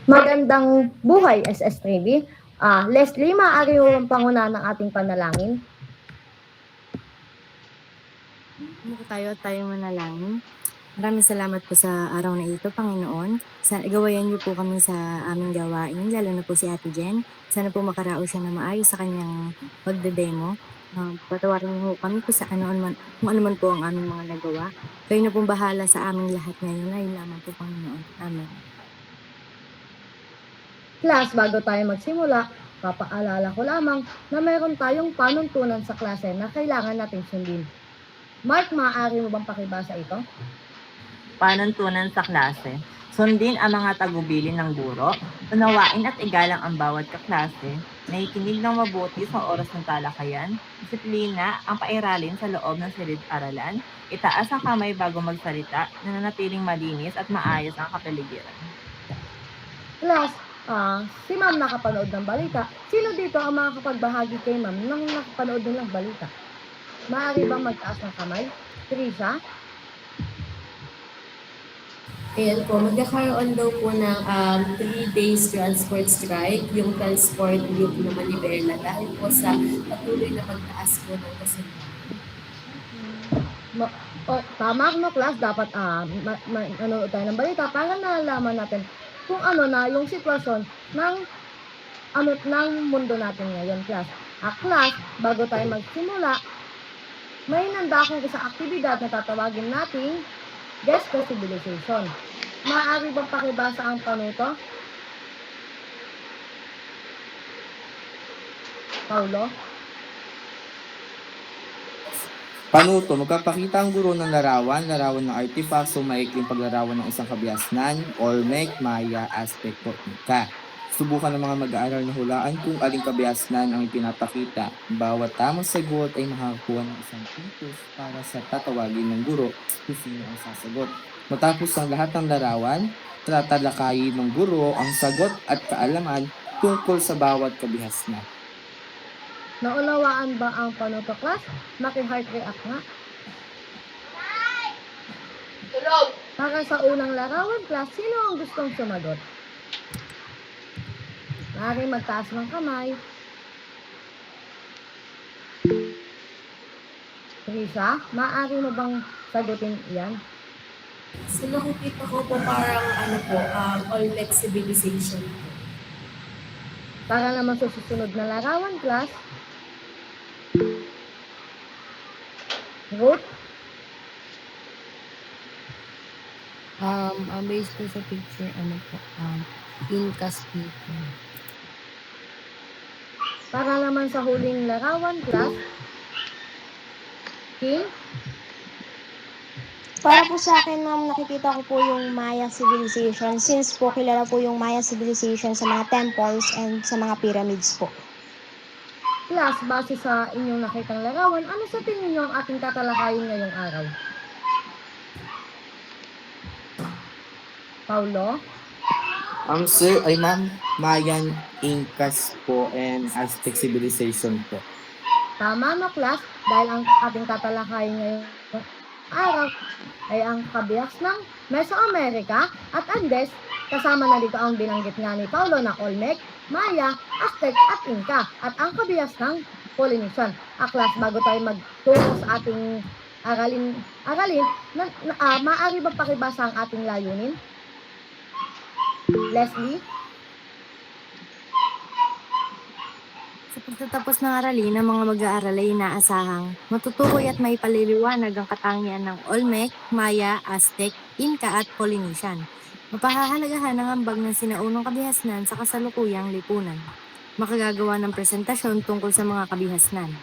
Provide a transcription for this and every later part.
Magandang buhay, SS3B. Leslie, maaari mo bang panguna ng ating panalangin? Umuko tayo at tayo manalangin. Maraming salamat po sa araw na ito, Panginoon. Gawayan niyo po kami sa aming gawain, lalo na po si Ate Jen. Sana po makaraos siya na maayos sa kanyang pagdedemo. Patawarin niyo po kami kung ano man po ang aming mga nagawa. Kayo na pong bahala sa aming lahat ngayon. Ayun lamang po, Panginoon. Amen. Class, bago tayo magsimula, papaalala ko lamang na mayroon tayong panuntunan sa klase na kailangan nating sundin. Mark, maaari mo bang pakibasa ito? Panuntunan sa klase. Sundin ang mga tagubilin ng guro, unawain at igalang ang bawat kaklase, nakikinig ng mabuti sa oras ng talakayan, disiplina ang pairalin sa loob ng silid-aralan, itaas ang kamay bago magsalita, nananatiling malinis at maayos ang kapaligiran. Class, si ma'am nakapanood ng balita. Sino dito ang makakapagbahagi kay ma'am nang nakapanood ng balita? Maaari bang magtaas ng kamay? Trisha? Ayan po, magkakaroon daw po ng 3 days transport strike, yung transport group na Manibela dahil po sa patuloy na pagtaas po ng kasunduan. Tama mo, class. Dapat manood tayo ng balita para nalaman natin kung ano na yung sitwasyon ng mundo natin ngayon, class. Class, bago tayo magsimula, may nanda akong isang aktibidad na tatawagin nating Gesto Civilization. Maaari bang pakibasa ang panuto? Paulo? Panuto, magpapakita ang guro ng larawan ng artifacts o maikling paglarawan ng isang kabiasnan, Olmec, Maya, Aztec, o Inca. Subukan ng mga mag-aaral na hulaan kung aling kabiasnan ang ipinapakita. Bawat tamang sagot ay makakakuha ng isang puntos para sa tatawagin ng guro kung sino ang sasagot. Matapos ang lahat ng larawan, tatalakayin ng guro ang sagot at kaalaman tungkol sa bawat kabihasnan. Naunawaan ba ang panuto, class? Maki-heart react nga. Tulog! Para sa unang larawan, class, sino ang gustong sumagot? Maaari magtaas ng kamay. Trisha, maaari mo bang sagutin iyan? So nakikita ko po parang Olmec civilization. Para naman sa susunod na larawan, class. Ruth? Based po sa picture, Incas people. Para naman sa huling larawan, class. King? Para po sa akin, ma'am, nakikita ko po yung Maya Civilization since po kilala po yung Maya Civilization sa mga temples and sa mga pyramids po. Class, base sa inyong nakitang larawan, ano sa tingin niyo ang ating tatalakayin ngayong araw? Paulo? Sir, ay ma'am, Mayan, Incas po, and Aztec civilization po. Tama mo, class, dahil ang ating tatalakayin ngayong araw ay ang kabias ng Mesoamerica at Andes, kasama na dito ang binanggit nga ni Paulo na Olmec, Maya, Aztec at Inca, at ang kabias ng Polynesian. Class, bago tayo magtungo sa ating aralin, maaari ba pakibasa ang ating layunin? Leslie? Sa pagtatapos ng aralin, ang mga mag-aaral ay inaasahang matutukoy at maipaliliwanag ang katangian ng Olmec, Maya, Aztec, Inca at Polynesian. Mapahahalagahan ang ambag ng sinaunang kabihasnan sa kasalukuyang lipunan. Makagagawa ng presentasyon tungkol sa mga kabihasnan.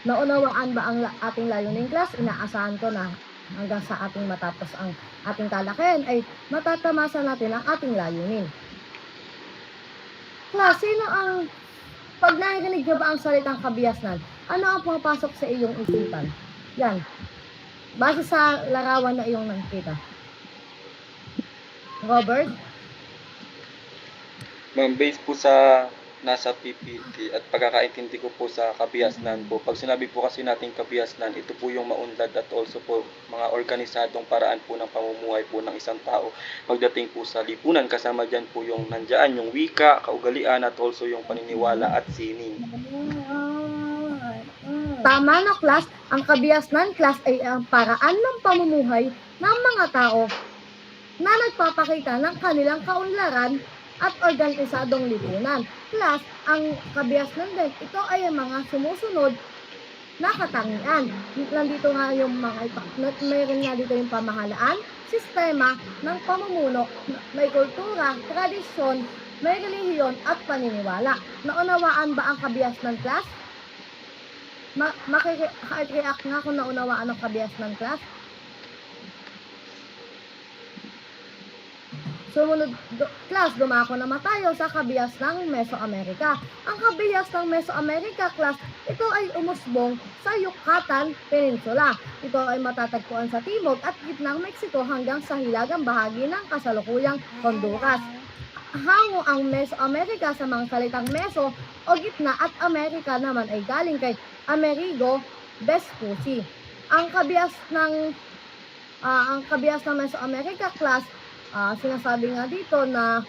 Naunawaan ba ang ating layunin, class? Inaasahan ko na hanggang sa ating matapos ang ating talakayan ay matatamasa natin ang ating layunin. Class, sino ang, pag narinig nyo ba ang salitang kabihasnan, ano ang pumapasok sa iyong isipan? Yan. Base sa larawan na iyong nakikita. Robert? Ma'am, based po sa nasa PPT at pagkakaintindi ko po sa kabiasnan po. Pag sinabi po kasi natin kabiasnan, ito po yung maunlad at also po mga organisadong paraan po ng pamumuhay po ng isang tao pagdating po sa lipunan. Kasama dyan po yung nandyan, yung wika, kaugalian at also yung paniniwala at sining. Tama na, class. Ang kabiasnan, class, ay ang paraan ng pamumuhay ng mga tao na nagpapakita ng kanilang kaunlaran at organisadong lipunan. Class, ang kabiasnan din, ito ay ang mga sumusunod na katangian. Nandito nga yung mayroon nga dito yung pamahalaan, sistema ng pamumuno, may kultura, tradisyon, may relihiyon at paniniwala. Naunawaan ba ang kabiasnan, class? Maki-react nga kung naunawaan ang kabiasnan, class. Sumunod, class, dumako naman tayo sa kabias ng Mesoamerica. Ang kabias ng Mesoamerica, class, ito ay umusbong sa Yucatan Peninsula. Ito ay matatagpuan sa timog at gitnang Mexico hanggang sa hilagang bahagi ng kasalukuyang Honduras. Hango ang Mesoamerica sa mga salitang Meso o gitna at Amerika naman ay galing kay Amerigo Vespucci. Ang kabias ng Mesoamerica, class, sinasabi nga dito na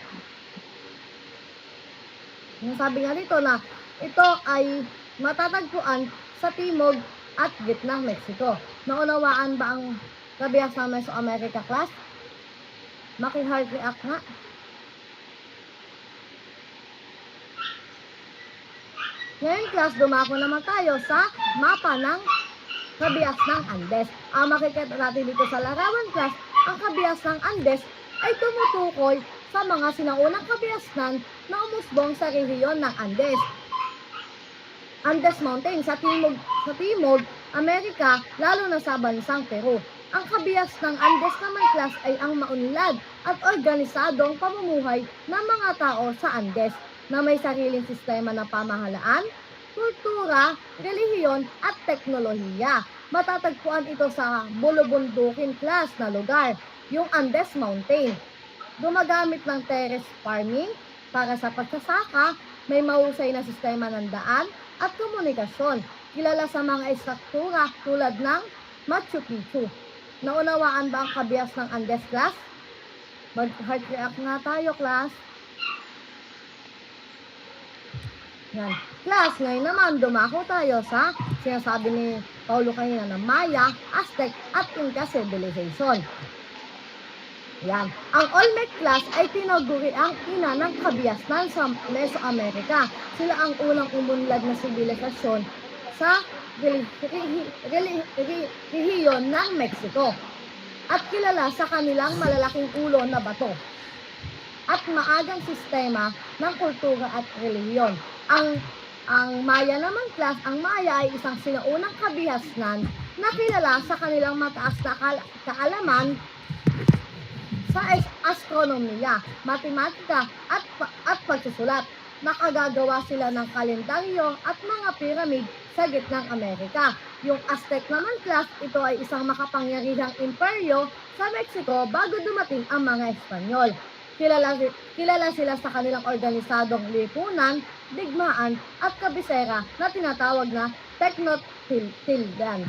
ito ay matatagpuan sa timog at gitnang Mexico. Naunawaan ba ang kabias ng Mesoamerica, class? Maki-heart react nga. Ngayon, class, dumako naman tayo sa mapa ng kabias ng Andes. Makikita natin dito sa larawan, class, ang kabias ng Andes ay tumutukoy sa mga sinaunang kabiasnan na umusbong sa rehiyon ng Andes. Andes Mountain sa timog Amerika, lalo na sa bansang Peru. Ang kabias ng Andes naman, class, ay ang maunlad at organisadong pamumuhay ng mga tao sa Andes na may sariling sistema ng pamahalaan, kultura, relihiyon at teknolohiya. Matatagpuan ito sa bulubundukin, class, na lugar, yung Andes Mountain. Gumagamit ng terrace farming para sa pagsasaka, may mahusay na sistema ng daan at komunikasyon. Kilala sa mga estruktura tulad ng Machu Picchu. Naunawaan ba ang kabias ng Andes, class? Mag-heart react nga tayo, class. Yan. Class, ngayon naman dumako tayo sa sinasabi ni Paulo kanina ng Maya, Aztec at Inca civilization. Yan. Ang Olmec, class, ay tinaguri ang ina ng kabiasnan sa Mesoamerica. Sila ang unang umunlad na sibilisasyon sa rehiyon ng Mexico at kilala sa kanilang malalaking ulo na bato at maagang sistema ng kultura at relihiyon. Ang Maya naman, class, ang Maya ay isang sinaunang kabihasnan na kilala sa kanilang mataas na kaalaman sa astronomiya, matematika at pagsusulat. Nakagagawa sila ng kalendaryo at mga piramid sa gitnang Amerika. Yung Aztec naman, class, ito ay isang makapangyarihang imperyo sa Mexico bago dumating ang mga Espanyol. Kilala sila sa kanilang organisadong lipunan, digmaan at kabisera na tinatawag na Tenochtitlan.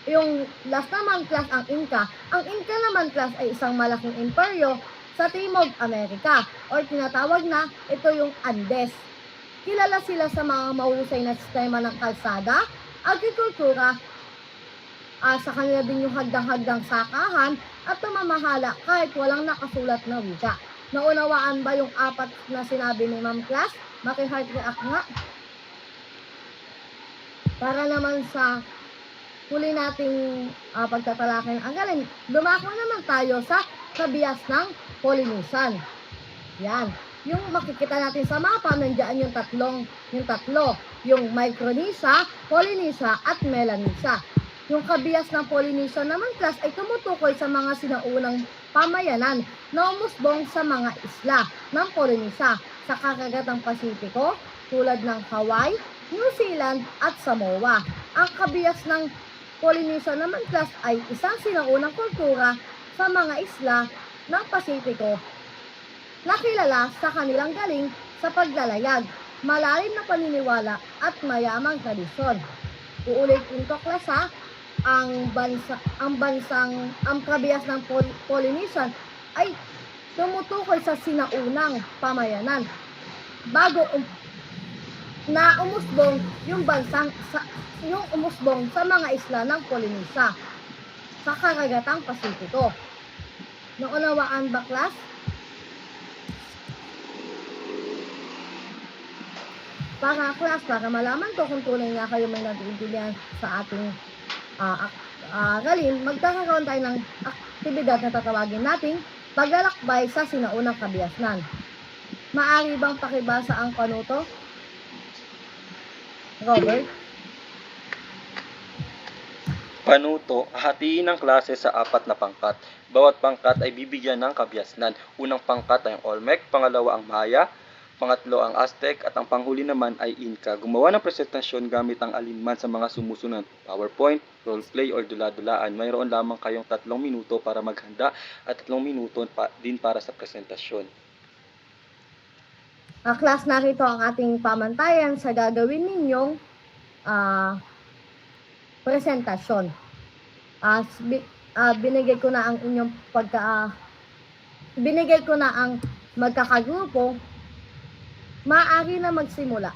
Yung last naman, class, ang Inca. Ang Inca naman, class, ay isang malaking imperyo sa Timog Amerika or tinatawag na ito yung Andes. Kilala sila sa mga mahusay na sistema ng kalsada, agrikultura, sa kanila din yung hagdang-hagdang sakahan at pamamahala kahit walang nakasulat na wika. Naunawaan ba yung apat na sinabi ni Ma'am, class? Maki-heart react nga. Para naman sa huli nating pagtatalakay ng galing, dumako naman tayo sa kabias ng Polynesian. Yan. Yung makikita natin sa mapa, nandiyan yung tatlo. Yung Micronesia, Polynesia, at Melanesia. Yung kabias ng Polynesia naman, class, ay tumutukoy sa mga sinaunang pamayanan na umusbong sa mga isla ng Polynesia sa kakagatang Pasipiko tulad ng Hawaii, New Zealand, at Samoa. Ang kabias ng Polynesia naman, class, ay isang sinaunang kultura sa mga isla ng Pasipiko na kilala sa kanilang galing sa paglalayag, malalim na paniniwala at mayamang tradisyon. Uulitin ko, class, ha? Ang kabias ng Polynesian ay tumutukoy sa sinaunang pamayanan bago umusbong yung umusbong sa mga isla ng Polynesia sa karagatang Pasipiko. Naunawaan ba, class? Para malaman ko kung tunay nga kayo may nag-iintindihan sa ating aralin, magkakaroon tayo ng aktibidad na tatawagin nating paglalakbay sa sinaunang kabiasnan. Maaari bang pakibasa ang panuto? Robert? Panuto, hahatiin ang klase sa 4 na pangkat. Bawat pangkat ay bibigyan ng kabiasnan. Unang pangkat ay ang Olmec, pangalawa ang Maya, pangatlo ang Aztec, at ang panghuli naman ay Inca. Gumawa ng presentasyon gamit ang alinman sa mga sumusunod: PowerPoint, roleplay, or dula-dulaan. Mayroon lamang kayong 3 minuto para maghanda at 3 minuto din para sa presentasyon. Class, narito ang ating pamantayan sa gagawin ninyong presentasyon. Binigay ko na ang magkakagrupo. Maaari na magsimula.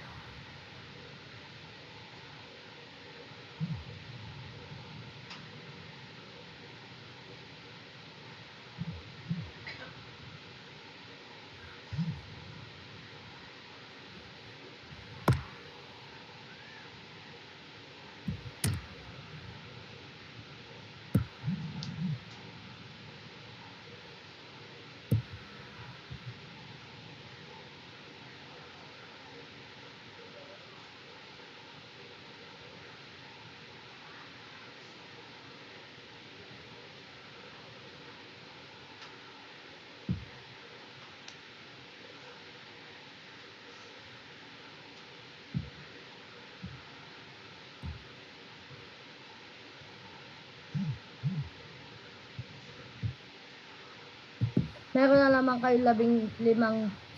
Meron na naman kayo 15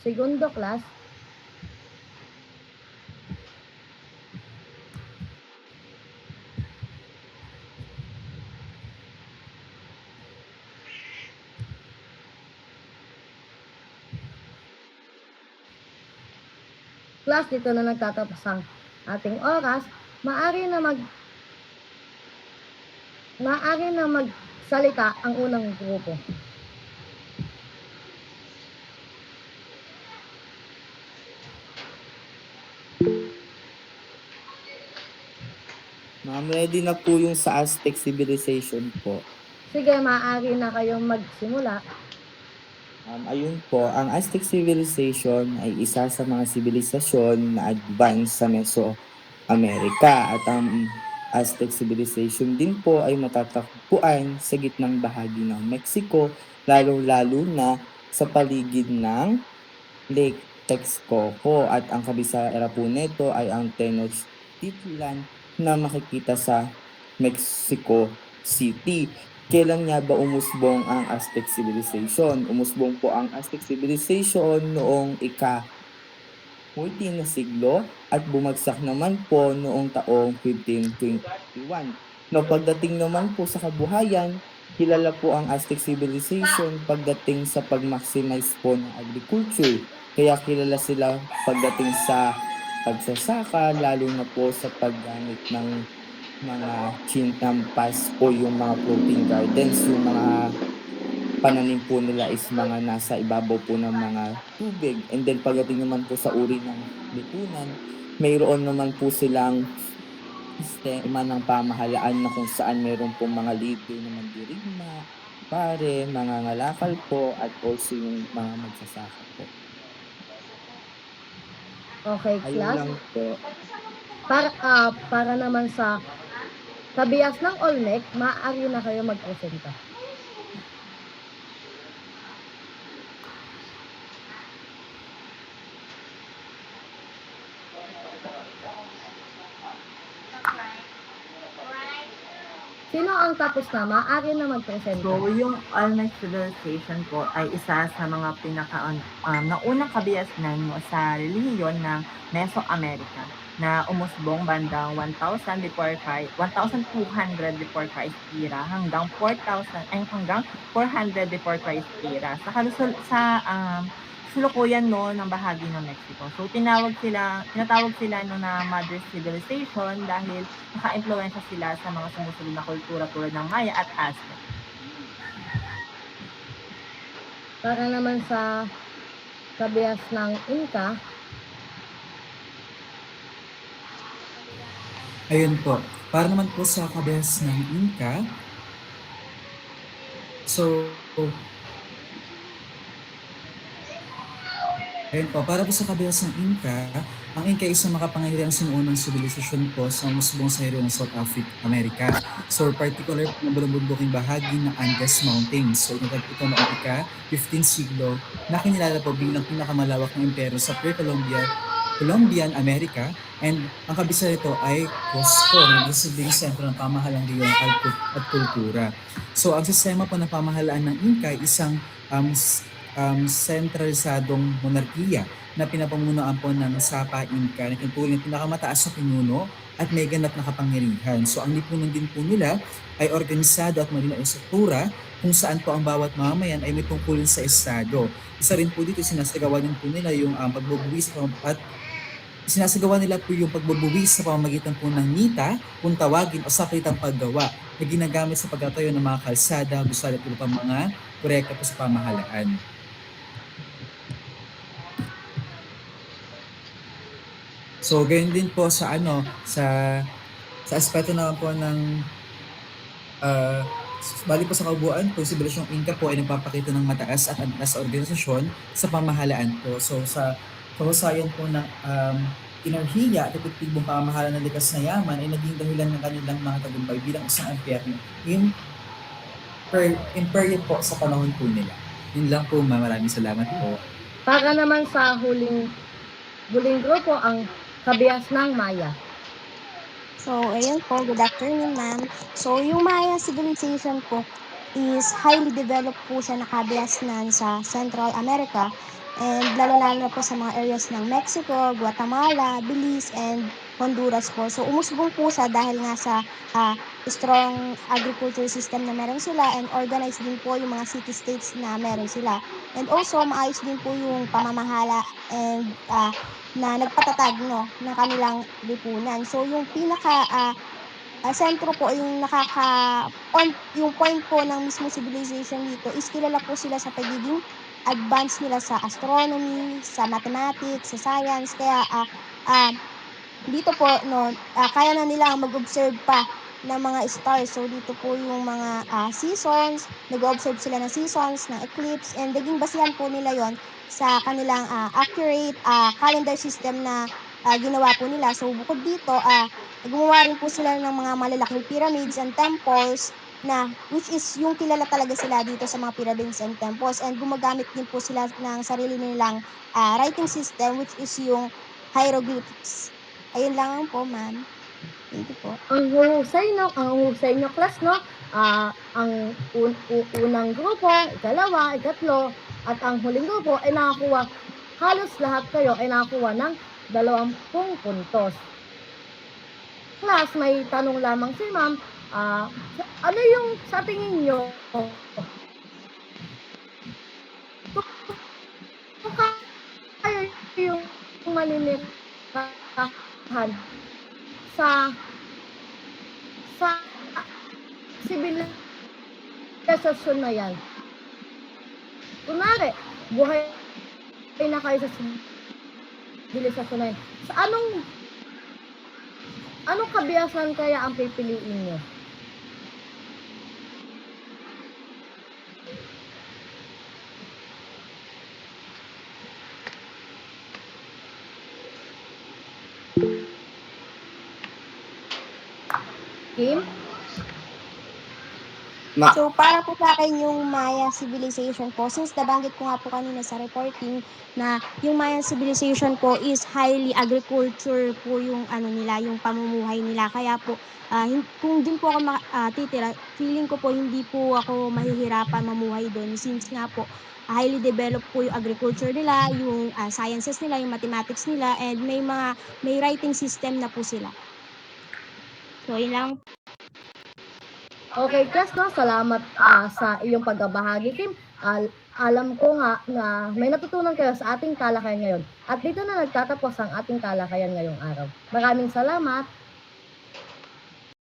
segundo, class. Class, dito na nagtatapos ang ating oras. Maaari na magsalita ang unang grupo. Ma'am, ready na po yung sa Aztec civilization po. Sige, maaari na kayong magsimula. Ayun po, ang Aztec civilization ay isa sa mga sibilisasyon na advanced sa Mesoamerica, at ang Aztec civilization din po ay matatagpuan sa gitnang bahagi ng Mexico, lalo-lalo na sa paligid ng Lake Texcoco, at ang kabisera po nito ay ang Tenochtitlan na makikita sa Mexico City. Kailan nga ba umusbong ang Aztec civilization? Umusbong po ang Aztec civilization noong ika-14 na siglo at bumagsak naman po noong taong 1521. No, pagdating naman po sa kabuhayan, kilala po ang Aztec civilization pagdating sa pag-maximize po ng agriculture. Kaya kilala sila pagdating sa pagsasaka, lalo na po sa paggamit ng mga chinampas o yung mga floating gardens. Yung mga pananim po nila is mga nasa ibabaw po ng mga tubig. And then pagdating naman po sa uri ng lipunan, mayroon naman po silang sistema ng pamahalaan na kung saan mayroon po mga leader na mandirigma, pare, mga ngalakal po, at also yung mga magsasaka po. Okay, Ayun class. lang po. Para naman sa kabias ng Olmec, maaari na kayo magpresenta. Sino ang tapos na? Maaari na magpresenta. So, yung Olmec Civilization po ay isa sa mga naunang kabiasnan mo sa relihiyon ng Mesoamerica na umusbong bandang 1,200 before Christ era hanggang 400 before Christ era sa kasalukuyan no ng bahagi ng Mexico. So tinatawag sila no na Mother Civilization dahil naka-impluwensya sila sa mga sumusunod na kultura tulad ng Maya at Aztec. Para naman sa kabias ng Inca, Ayun po. Para naman po sa kabias ng Inca, ayun po, para po sa kabias ng Inca, ang Inca ay isang makapangyarihang sinuunang sibilisasyon po sa musbong sa area ng South America. So, particular po ng bulubunduking bahagi ng Andes Mountains. So, ito noong ika-15 siglo na kinilala po bilang pinakamalawak na imperyo sa Colombian America, and ang kabisa nito ay Cusco, na nagsisilbing sentro ng pamahalang reyon at kultura. So ang sistema po ng pamahalaan ng Inca ay isang sentralisadong monarkiya na pinapamunuan po ng Sapa Inca na tinuturing ng pinakamataas na pinuno at may ganap na kapangyarihan. So ang lipunan din po nila ay organisado at malinaw ang struktura kung saan po ang bawat mamamayan ay may tungkulin sa estado. Isa rin po dito sinasagawa din po nila yung pagbubuwis at sinasagawa nila po yung pagbubuwis sa pamamagitan po ng nita, kung tawagin o sakritang paggawa na ginagamit sa pagtatayo ng mga kalsada, gusali at iba pang mga proyekto po sa pamahalaan. So, gayon din po sa sa aspeto naman po ng bali po sa kabuuan, po sibilisasyong Inca po ay nagpapakita ng mataas at antas organisasyon sa pamahalaan po. So, sa kahusayan po ng enerhiya at epektibong pamahalaan ng likas na yaman ay naging dahilan ng kanilang mga tagumpay bilang isang imperyo po sa panahon po nila. Yun lang po, maraming salamat po. para naman sa huling grupo, ang kabias ng Maya. So, ayun po, good afternoon, ma'am. So, yung Maya civilization po is highly developed po siya, nakabiasnan sa Central America, and lalo-lalo na po sa mga areas ng Mexico, Guatemala, Belize, and Honduras po. So, umusbong po siya dahil nga sa strong agriculture system na meron sila, and organized din po yung mga city-states na meron sila. And also, maayos din po yung pamamahala and na nagpatatag ng kanilang lipunan. So yung pinaka sentro po, yung yung point po ng mismo civilization dito is kilala po sila sa pagiging advanced nila sa astronomy, sa mathematics, sa science. Kaya dito po kaya na nila mag-observe pa ng mga stars. So dito po yung mga seasons, nag-observe sila ng seasons, ng eclipse, and naging basihan po nila yon sa kanilang accurate calendar system na ginawa po nila. So bukod dito, gumawa rin po sila ng mga malalaking pyramids and temples na which is yung kilala talaga sila dito sa mga pyramids and temples, and gumagamit din po sila ng sarili nilang writing system, which is yung hieroglyphics. Ayun lang po, ma'am. Thank you po. Ang husay nyo class, no? Ang unang grupo, ikalawa, ikatlo, at ang huling grupo ay nakakuha, halos lahat kayo ay nakakuha ng 20 puntos. Class, may tanong lamang si ma'am, ano yung sa tingin nyo, kung kayo yung malinirahan sa sibilisasyon na yan. Kunwari, buhay na kayo sa sibilisasyon na yan. Sa anong kabiyasan kaya ang pipiliin nyo? Kim? Ma- So, para po sa akin yung Maya civilization po, since nabanggit ko nga po kanina sa reporting na yung Maya civilization po is highly agriculture po yung ano nila, yung pamumuhay nila. Kaya po, kung dun po ako titira, feeling ko po hindi po ako mahihirapan mamuhay doon since nga po highly developed po yung agriculture nila, yung sciences nila, yung mathematics nila, and may writing system na po sila. So, yun lang. Okay, Chris, no? Salamat sa iyong pagbabahagi, Kim. Alam ko nga na may natutunan kayo sa ating talakayan ngayon. At dito na nagtatapos ang ating talakayan ngayong araw. Maraming salamat.